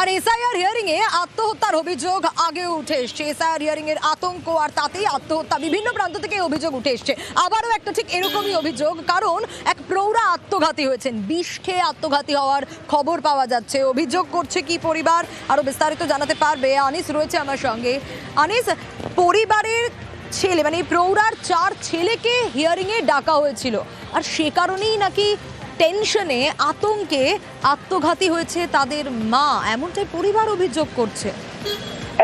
মানে SIR hearing এ আত্মহত্যার অভিযোগ আগে উঠে এসছে। এসআইআর হিয়ারিং এর আতঙ্ক আর তাতেই আত্মহত্যা, বিভিন্ন প্রান্ত থেকে অভিযোগ উঠে এসছে। আবারও একটা ঠিক এরকমই অভিযোগ, কারণ এক প্রৌঢ়া আত্মঘাতী হয়েছেন, বিষ খেয়ে আত্মঘাতী হওয়ার খবর পাওয়া যাচ্ছে। অভিযোগ করছে কি পরিবার, আরো বিস্তারিত জানাতে পারবে আনিস রয়েছে আমার সঙ্গে। আনিস, পরিবারের ছেলে মানে প্রৌঢ়ার 4 ছেলেকে হিয়ারিং এ ডাকা হয়েছিল, আর সে কারণেই নাকি টেনশনে আতঙ্কে আত্মঘাতী হয়েছে তাদের মা, এমনটাই পরিবার অভিযোগ করছে।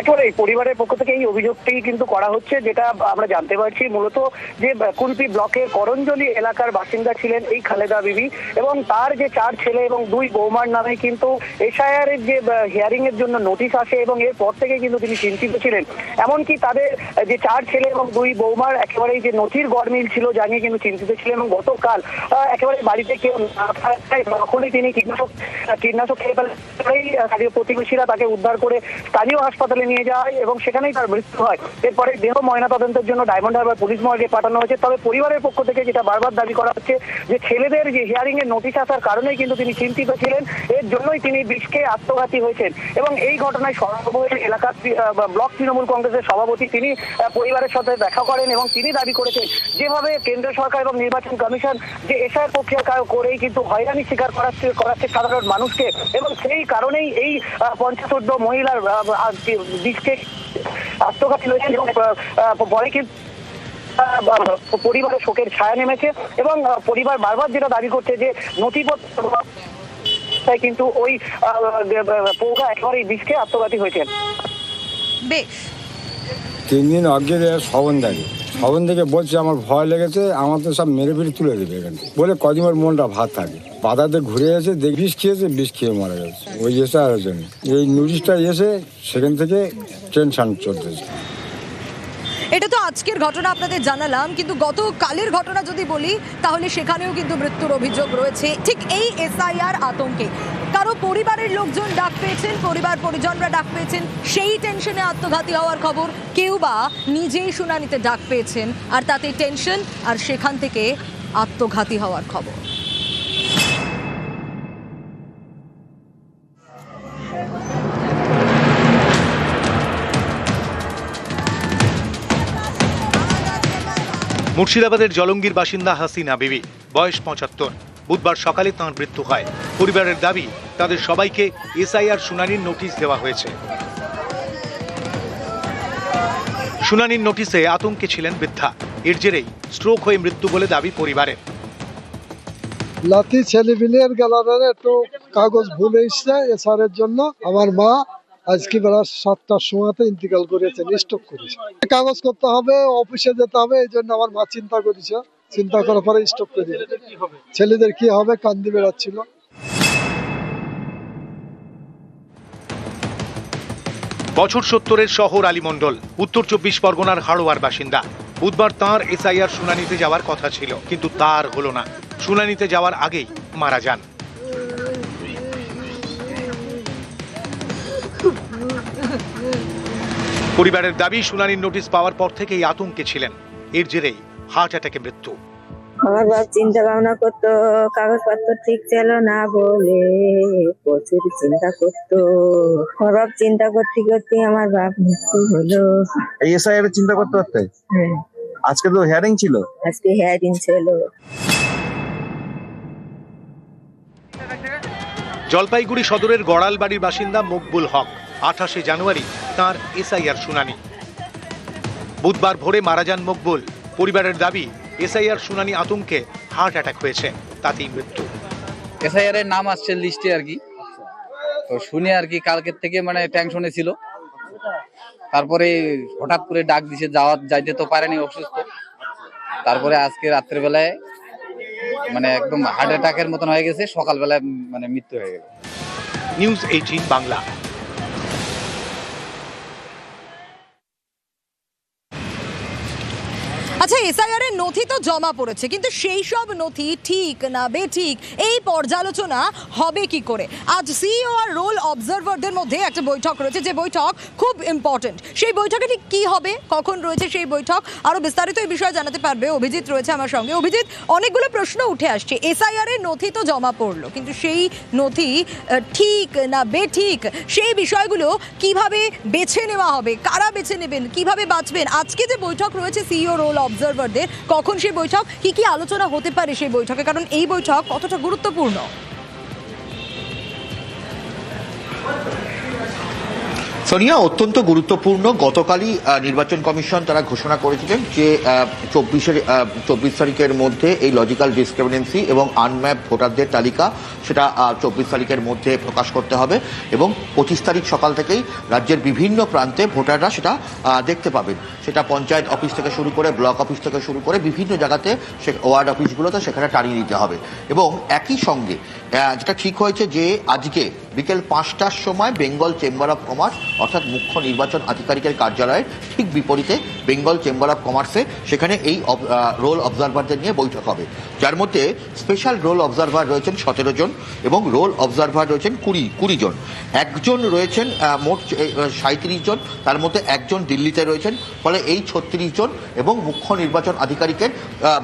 একেবারে পরিবারের পক্ষ থেকে এই অভিযোগটি কিন্তু করা হচ্ছে, যেটা আমরা জানতে পারছি মূলত যে কুলপি ব্লকের করঞ্জলি এলাকার বাসিন্দা ছিলেন এই খালেদা বিবি, এবং তার যে 4 ছেলে এবং 2 বৌমার নামে কিন্তু এসআইআর এর যে হিয়ারিং এর জন্য নোটিশ আসে, এবং এরপর থেকে কিন্তু তিনি চিন্তিত ছিলেন। এমনকি তাদের যে 4 ছেলে এবং 2 বৌমার একেবারেই যে নথির গরমিল ছিল জানিয়ে কিন্তু চিন্তিত ছিলেন, এবং গতকাল একেবারে বাড়িতে কেউ না থাকায় তখনই তিনি কীটনাশক খেয়ে ফেলে স্থানীয় প্রতিবেশীরা তাকে উদ্ধার করে স্থানীয় হাসপাতালে নিয়ে যাওয়া হয় এবং সেখানেই তার মৃত্যু হয়। এরপরে দেহ ময়নাতদন্তের জন্য ডায়মন্ড হারবার পুলিশ মর্গে পাঠানো হয়েছে। তবে পরিবারের পক্ষ থেকে যেটা বারবার দাবি করা হচ্ছে যে ছেলেদের যে হিয়ারিং এর নোটিশ আসার কারণেই কিন্তু তিনি চিন্তিত ছিলেন, এর জন্যই তিনি বিষকে আত্মঘাতী হয়েছেন। এবং এই ঘটনায় সর্বভারতীয় এলাকার ব্লক তৃণমূল কংগ্রেসের সভাপতি তিনি পরিবারের সাথে দেখা করেন এবং তিনি দাবি করেছেন যেভাবে কেন্দ্র সরকার এবং নির্বাচন কমিশন যে এসআইআর প্রক্রিয়া করেই কিন্তু হয়রানি স্বীকার করাচ্ছে সাধারণ মানুষকে, এবং সেই কারণেই এই 50 মহিলার বিষকে আত্মঘাতী হয়েছেন। এবং পরে কিন্তু পরিবারের শোকের ছায়া নেমেছে, এবং পরিবার বারবার যেটা দাবি করছে যে নথিপত্র কিন্তু ওই পৌঁছা একেবারেই বিষকে আত্মঘাতী হয়েছেন। বেশ, 3 দিন আগে শ্রবণ থেকে বলছে আমার ভয় লেগেছে, আমার তো সব মেরে ফেরে তুলে দেবে এখান থেকে বলে কদিন ওর মনটা ভাত থাকে। বাধাতে ঘুরে এসে বিষ খেয়েছে, বিষ খেয়ে মারা গেছে ওই এসআইআর জন্য। এই নোটিশটা এসে সেখান থেকে টেনশন চলতেছে। এটা তো আজকের ঘটনা আপনাদের জানালাম, কিন্তু গতকালের ঘটনা যদি বলি তাহলে সেখানেও কিন্তু মৃত্যুর অভিযোগ রয়েছে ঠিক এই এসআইআর আতঙ্কে। কারো পরিবারের লোকজন ডাক পেয়েছেন, পরিবার পরিজনরা ডাক পেয়েছেন, সেই টেনশনে আত্মঘাতী হওয়ার খবর, কেউ বা নিজেই শুনানিতে ডাক পেয়েছেন আর তাতে টেনশন, আর সেখান থেকে আত্মঘাতী হওয়ার খবর। মুর্শিদাবাদের জলঙ্গির বাসিন্দা হাসিনা বিবি, বয়স 75। বুধবার সকালে তাঁর মৃত্যু হয়। পরিবারের দাবি তাদের সবাইকে এসআইআর শুনানির নোটিশ দেওয়া হয়েছে। শুনানির নোটিশে আতঙ্কে ছিলেন বৃদ্ধা, এর জেরেই স্ট্রোক হয়ে মৃত্যু বলে দাবি পরিবারের। লাতি ছেলেপিলের গেলারে একটু কাগজ ভুলে এসছে এসআরের জন্য। আমার মা আজকে বেলা 7টার সময়তে ইন্তেকাল করেছেন, স্ট্রোক করেছে। কাগজ করতে হবে, অফিসে যেতে হবে, এই জন্য আমার মা চিন্তা করেছে। চিন্তা করার পরে স্ট্রোক করেছে। ছেলেদের কি হবে, কান্দি বেড়াচ্ছিল। বছর 70-এর শহর আলী মণ্ডল, উত্তর 24 পরগনার হাড়োয়ার বাসিন্দা। বুধবার তাঁর এসআইআর শুনানিতে যাওয়ার কথা ছিল, কিন্তু তার হলো না। শুনানিতে যাওয়ার আগেই মারা যান। পরিবারের দাবি শুনানির নোটিশ পাওয়ার পর থেকেই আতঙ্কে ছিলেন, এর জেরেই হার্ট অ্যাটাকে মৃত্যু। আমার বাপ চিন্তা ভাবনা করতো, কাগজপত্র ঠিক ছিল না বলে প্রচুর চিন্তা করতো। আমার বাপ চিন্তা করতে করতে আমার বাপ মৃত্যু হলো। এই এসআইআর চিন্তা করতে পারতে? হ্যাঁ, আজকে তো হিয়ারিং ছিল। আজকে হিয়ারিং ছিল। জলপাইগুড়ি সদরের গড়ালবাড়ির বাসিন্দা মকবুল হক, 28শে জানুয়ারি তাঁর এসআইআর শুনানি। বুধবার ভোরে মারা যান মকবুল। পরিবারের দাবি এসআইআর শুনানি আতঙ্কে হার্ট অ্যাটাক হয়েছে, তাতেই মৃত্যু। এসআইআর এর নাম আসছে লিস্টে আর কি, তো শুনে আর কি কালকের থেকে মানে টেনশনে ছিল। তারপরে হঠাৎ করে ডাক দিছে, যাইতে তো পারেনি, অসুস্থ। তারপরে আজকে রাত্রেবেলায় মানে একদম হার্ট অ্যাটাকের মতন হয়ে গেছে, সকালবেলায় মানে মৃত্যু হয়ে গেল। নিউজ 18 বাংলা। আচ্ছা, এসআইআর এর নথি তো জমা পড়েছে, কিন্তু সেই সব নথি ঠিক না বেঠিক এই পর্যালোচনা হবে কি করে? আজ সিইও আর রোল অবজারভারদের মধ্যে একটা বৈঠক রয়েছে, যে বৈঠক খুব ইম্পর্টেন্ট। সেই বৈঠকে ঠিক কি হবে, কখন রয়েছে সেই বৈঠক, আরো বিস্তারিত এই বিষয়ে জানাতে পারবে অভিজিৎ রয়েছে আমার সঙ্গে। অভিজিৎ, অনেকগুলো প্রশ্ন উঠে আসছে। এসআইআর এর নথি তো জমা পড়লো, কিন্তু সেই নথি ঠিক না বেঠিক সেই বিষয়গুলো কিভাবে বেছে নেওয়া হবে, কারা বেছে নেবেন, কিভাবে বাঁচবেন? আজকে যে বৈঠক রয়েছে সিইও রোল অবজারভারদের, কখন সেই বৈঠক, কি কি আলোচনা হতে পারে সেই বৈঠকে, কারণ এই বৈঠক কতটা গুরুত্বপূর্ণ? সোনিয়া, অত্যন্ত গুরুত্বপূর্ণ। গতকালই নির্বাচন কমিশন তারা ঘোষণা করেছিলেন যে 24 তারিখের মধ্যে এই লজিক্যাল ডিসক্রিমিনেন্সি এবং আনম্যাপ ভোটারদের তালিকা সেটা 24 তারিখের মধ্যে প্রকাশ করতে হবে, এবং 25 তারিখ সকাল থেকেই রাজ্যের বিভিন্ন প্রান্তে ভোটাররা সেটা দেখতে পাবেন। সেটা পঞ্চায়েত অফিস থেকে শুরু করে ব্লক অফিস থেকে শুরু করে বিভিন্ন জায়গাতে ওয়ার্ড অফিসগুলোতে সেখানে টানিয়ে দিতে হবে। এবং একই সঙ্গে যেটা ঠিক হয়েছে যে আজকে বিকেল 5টার সময় বেঙ্গল চেম্বার অফ কমার্স অর্থাৎ মুখ্য নির্বাচন আধিকারিকের কার্যালয়ের ঠিক বিপরীতে বেঙ্গল চেম্বার অফ কমার্সে সেখানে এই রোল অবজারভারদের নিয়ে বৈঠক হবে, যার মধ্যে স্পেশাল রোল অবজারভার রয়েছেন 17 জন এবং রোল অবজারভার রয়েছেন 20 জন। একজন রয়েছেন মোট 37 জন, তার মধ্যে একজন দিল্লিতে রয়েছেন, ফলে এই 36 জন এবং মুখ্য নির্বাচন আধিকারিকের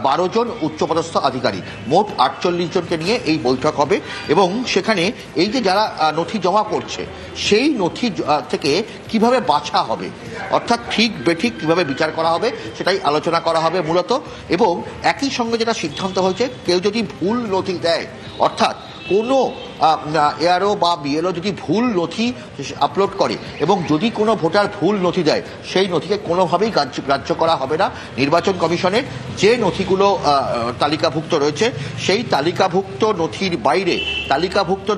12 জন উচ্চপদস্থ আধিকারিক, মোট 48 জনকে নিয়ে এই বৈঠক হবে। এবং সেখানে এই যে যারা নথি জমা করছে সেই নথি থেকে কিভাবে বাছা হবে, অর্থাৎ ঠিক বেঠিক কিভাবে বিচার করা হবে সেটাই আলোচনা করা হবে মূলত। এবং একই সঙ্গে যেটা সিদ্ধান্ত হয়েছে, কেউ যদি ভুল নথি দেয়, অর্থাৎ কোনো এআরও বা বিএলও যদি ভুল নথি আপলোড করে এবং যদি কোনো ভোটার ভুল নথি দেয়, সেই নথিকে কোনোভাবেই গ্রাহ্য করা হবে না। নির্বাচন কমিশনের যে নথিগুলো তালিকাভুক্ত রয়েছে সেই তালিকাভুক্ত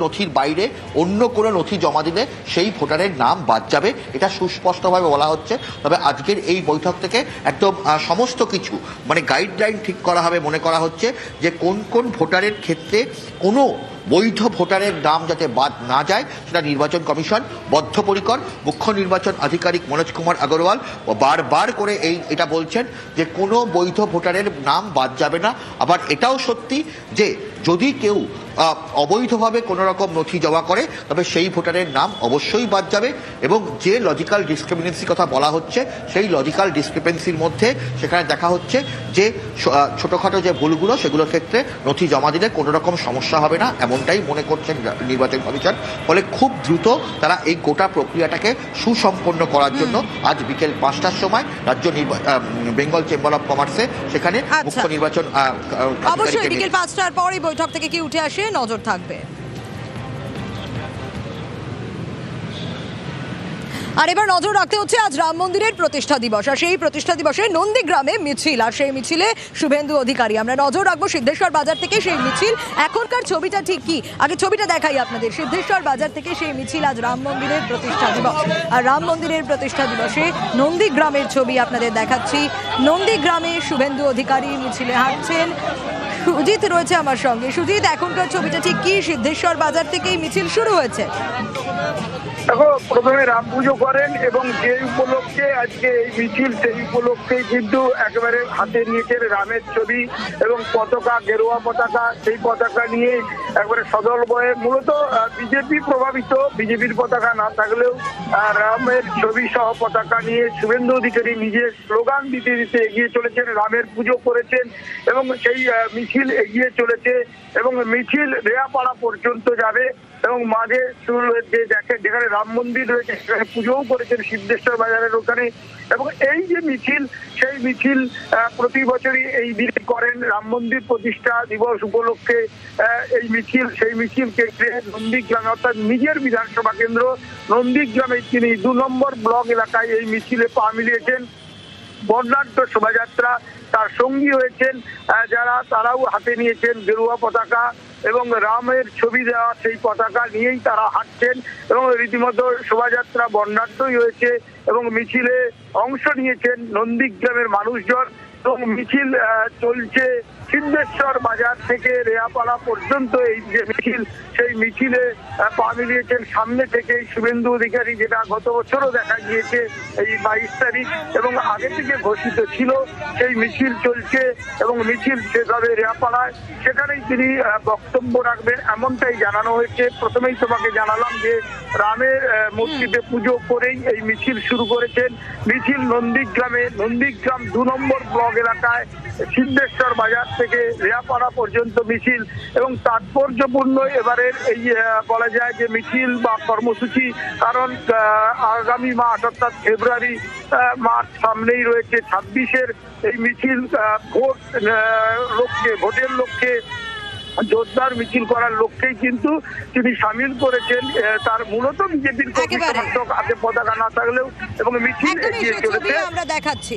নথির বাইরে অন্য কোনো নথি জমা দিলে সেই ভোটারের নাম বাদ যাবে, এটা সুস্পষ্টভাবে বলা হচ্ছে। তবে আজকের এই বৈঠক থেকে একদম সমস্ত কিছু মানে গাইডলাইন ঠিক করা হবে। মনে করা হচ্ছে যে কোন কোন ভোটারের ক্ষেত্রে কোনো বৈধ ভোটারের নাম যাতে বাদ না যায় সেটা নির্বাচন কমিশন বদ্ধপরিকর। মুখ্য নির্বাচন আধিকারিক মনোজ কুমার আগরওয়াল বারবার করে এটা বলছেন যে কোনো বৈধ ভোটারের নাম বাদ যাবে না। আবার এটাও সত্যি যে যদি কেউ অবৈধভাবে কোনো রকম নথি জমা করে তবে সেই ভোটারের নাম অবশ্যই বাদ যাবে। এবং যে লজিক্যাল ডিসক্রিমিনেন্সির কথা বলা হচ্ছে সেই লজিক্যাল ডিসক্রিপেন্সির মধ্যে সেখানে দেখা হচ্ছে যে ছোটোখাটো যে ভুলগুলো সেগুলোর ক্ষেত্রে নথি জমা দিলে কোনো রকম সমস্যা হবে না, এমনটাই মনে করছেন নির্বাচন কমিশন। ফলে খুব দ্রুত তারা এই গোটা প্রক্রিয়াটাকে সুসম্পন্ন করার জন্য আজ বিকেল 5টার সময় রাজ্য বেঙ্গল চেম্বার অফ কমার্সে সেখানে মুখ্য নির্বাচন অবশ্যই বিকেল 5টার পরই বৈঠক থেকে কি উঠে আসে নজর থাকবে। আর এবার নজর রাখতে হচ্ছে আজ রাম মন্দিরের প্রতিষ্ঠা দিবস, আর সেই প্রতিষ্ঠা দিবসে নন্দীগ্রামে মিছিল, আর সেই মিছিলে শুভেন্দু অধিকারী। আমরা নজর রাখবো সিদ্ধেশ্বর বাজার থেকে সেই মিছিল। এখনকার ছবিটা ঠিক কি, আগে ছবিটা দেখাই আপনাদের। সিদ্ধেশ্বর বাজার থেকে সেই মিছিল আজ রাম মন্দিরের প্রতিষ্ঠা দিবস, আর রাম মন্দিরের প্রতিষ্ঠা দিবসে নন্দীগ্রামের ছবি আপনাদের দেখাচ্ছি। নন্দীগ্রামে শুভেন্দু অধিকারী মিছিলে হাঁটছেন। সুজিত রয়েছে আমার সঙ্গে। সুজিত, এখনকার ছবিটা ঠিক কি? সিদ্ধেশ্বর বাজার থেকেই মিছিল শুরু হয়েছে। দেখো, প্রথমে রাম পুজো করেন এবং যে উপলক্ষে আজকে এই মিছিল, সেই উপলক্ষে কিন্তু একেবারে হাতে নিয়েছেন রামের ছবি এবং পতাকা, গেরুয়া পতাকা। সেই পতাকা নিয়ে একবারে সদল বয়ে, মূলত বিজেপি প্রভাবিত, বিজেপির পতাকা না থাকলেও রামের ছবি সহ পতাকা নিয়ে শুভেন্দু অধিকারী নিজের স্লোগান দিতে দিতে এগিয়ে চলেছেন। রামের পুজো করেছেন এবং সেই মিছিল এগিয়ে চলেছে এবং মিছিল রেয়াপাড়া পর্যন্ত যাবে এবং মাঝে যেখানে রাম মন্দির রয়েছে সেখানে পুজোও করেছেন সিদ্ধেশ্বর বাজারের ওখানে। এবং এই যে মিছিল, সেই মিছিল প্রতি বছরই এই দিনে করেন রাম মন্দির প্রতিষ্ঠা দিবস উপলক্ষে এই মিছিল। সেই মিছিলকে নন্দীগ্রামে, অর্থাৎ নিজের বিধানসভা কেন্দ্র নন্দীগ্রামে তিনি 2 নম্বর ব্লক এলাকায় এই মিছিলে পা মিলিয়েছেন। বর্ণাঢ্য শোভাযাত্রা, তার সঙ্গী হয়েছেন যারা, তারাও হাতে নিয়েছেন গেরুয়া পতাকা এবং রামের ছবি দেওয়া সেই পতাকা নিয়েই তারা হাঁটছেন এবং রীতিমতো শোভাযাত্রা বর্ণাঢ্যই হয়েছে এবং মিছিলে অংশ নিয়েছেন নন্দীগ্রামের মানুষজন এবং মিছিল চলছে সিদ্ধেশ্বর বাজার থেকে রেয়াপাড়া পর্যন্ত এই যে মিছিল, সেই মিছিলে পা মিলিয়েছেন সামনে থেকে শুভেন্দু অধিকারী, যেটা গত বছরও দেখা গিয়েছে এই 22 তারিখ, এবং আগে থেকে ঘোষিত ছিল। সেই মিছিল চলছে এবং মিছিল শেষ হবে রেয়াপাড়ায়, সেখানেই তিনি বক্তব্য রাখবেন এমনটাই জানানো হয়েছে। প্রথমেই তোমাকে জানালাম যে রামের মূর্তিতে পুজো করেই এই মিছিল শুরু করেছেন। মিছিল নন্দীগ্রাম 2 নম্বর ব্লক এলাকায় সিদ্ধেশ্বর বাজার থেকে রেয়াপাড়া পর্যন্ত মিছিল, এবং তাৎপর্যপূর্ণ এবারের এই বলা যায় যে মিছিল বা কর্মসূচি, কারণ আগামী মাস অর্থাৎ ফেব্রুয়ারি মাস সামনেই রয়েছে। 26-এর এই মিছিল ভোটের লক্ষ্যে জোরদার মিছিল করার লক্ষ্যেই কিন্তু তিনি সামিল করেছেন। তার মূলত বিজেপির কর্মী সমর্থক হাতে পতাকা না থাকলেও এবং মিছিল এগিয়ে চলেছে। আমরা দেখাচ্ছি